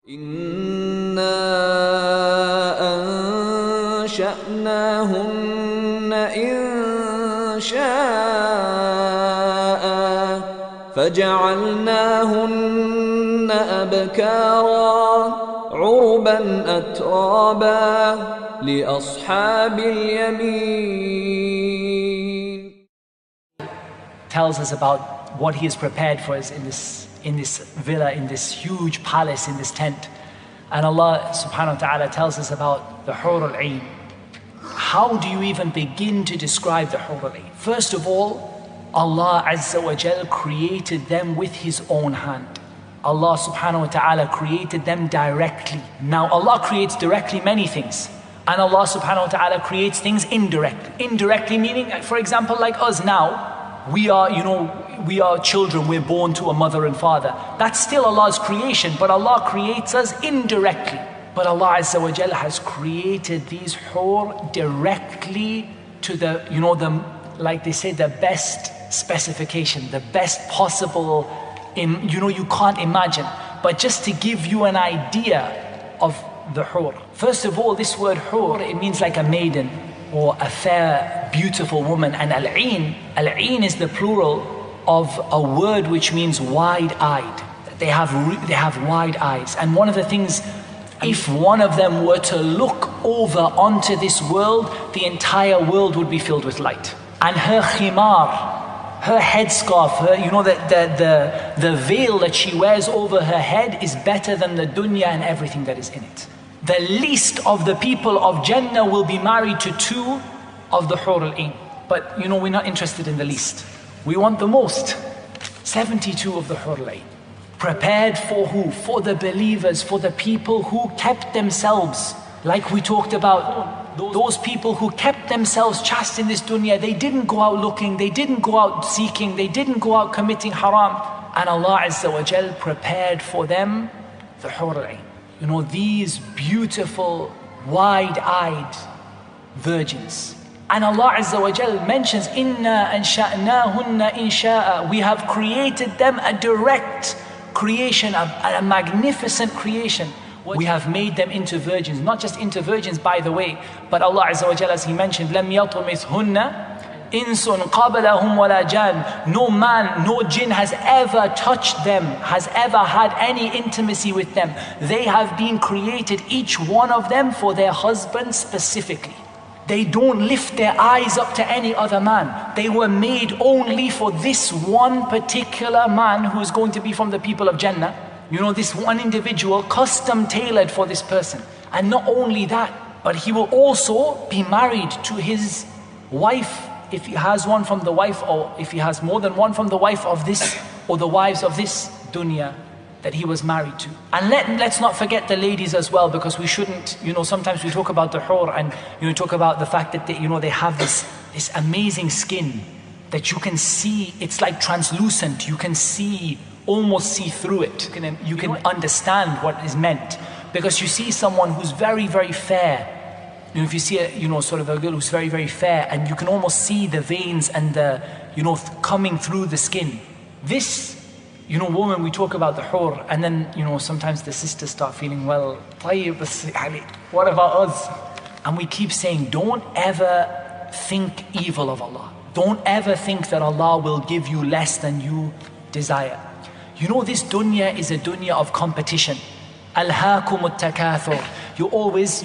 إنا أنشأناهن إنشاء فجعلناهن أبكارا عربا أترابا لأصحاب اليمين. Tells us about what he has prepared for us in this villa, in this huge palace, in this tent. And Allah subhanahu wa ta'ala tells us about the Hur al-Ain. How do you even begin to describe the Hur al-Ain? First of all, Allah Azza wa Jal created them with His own hand. Allah subhanahu wa ta'ala created them directly. Now Allah creates directly many things. And Allah subhanahu wa ta'ala creates things indirectly. Indirectly meaning, for example, like us now, we are children, we're born to a mother and father. That's still Allah's creation, but Allah creates us indirectly. But Allah Azza wa Jal has created these hur directly to the, like they say, the best specification, the best possible, you can't imagine. But just to give you an idea of the hur. First of all, this word hur, it means like a maiden or a fair, beautiful woman. And al-ain is the plural of a word which means wide-eyed. They have wide eyes. And one of the things, if one of them were to look over onto this world, the entire world would be filled with light. And her khimar, her headscarf, the veil that she wears over her head is better than the dunya and everything that is in it. The least of the people of Jannah will be married to two of the Hur al-Ain. But we're not interested in the least. We want the most. 72 of the Hur al-Ain. Prepared for who? For the believers, for the people who kept themselves, like we talked about, those people who kept themselves chaste in this dunya. They didn't go out looking, they didn't go out seeking, they didn't go out committing haram. And Allah Azza wa Jal prepared for them the Hur al-Ain. These beautiful, wide-eyed virgins. And Allah Azza wa Jal mentions, Inna ansha'nahunna insha'a. We have created them a direct creation, a magnificent creation. We have made them into virgins, not just into virgins, by the way, but Allah Azza wa Jal, as He mentioned, لَمْ يَطْمِثْهُنَّ إِنسٌ قَبْلَهُمْ وَلَا جَانٌ. No man, no jinn has ever touched them, has ever had any intimacy with them. They have been created, each one of them, for their husband specifically. They don't lift their eyes up to any other man. They were made only for this one particular man who is going to be from the people of Jannah. This one individual, custom tailored for this person. And not only that, but he will also be married to his wife, if he has one from the wife, or if he has more than one from the wife of this, or the wives of this dunya that he was married to. And let's not forget the ladies as well, because we shouldn't, sometimes we talk about the hur and talk about the fact that they have this amazing skin that you can see. It's like translucent. You can almost see through it. You can understand what is meant, because you see someone who's very, very fair. If you see sort of a girl who's very, very fair, and you can almost see the veins and the coming through the skin. This woman, we talk about the hur, and then sometimes the sisters start feeling, well, what about us? And we keep saying, don't ever think evil of Allah. Don't ever think that Allah will give you less than you desire. This dunya is a dunya of competition. Alhaakumut takathur. You're always,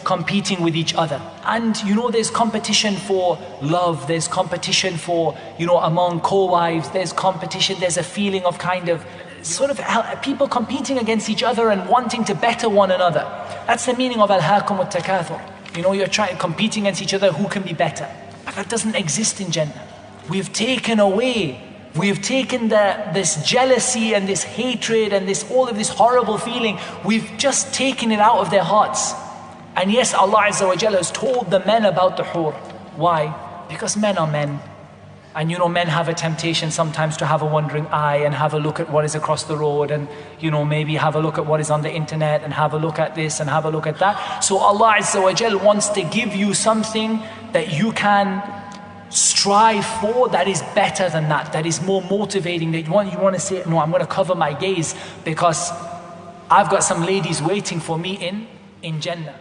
competing with each other. And, there's competition for love. There's competition for, among co-wives. There's competition. There's a feeling of kind of, sort of people competing against each other and wanting to better one another. That's the meaning of alhaakumut takathur. You're competing against each other, who can be better. But that doesn't exist in Jannah. We've taken this jealousy and this hatred and all of this horrible feeling, we've just taken it out of their hearts. And yes, Allah Azza wa Jalla has told the men about the hur. Why? Because men are men. And men have a temptation sometimes to have a wandering eye and have a look at what is across the road, and maybe have a look at what is on the internet, and have a look at this and have a look at that. So Allah Azza wa Jalla wants to give you something that you can strive for, that is better than that is more motivating, that you want to say, no, I'm going to cover my gaze because I've got some ladies waiting for me in Jannah.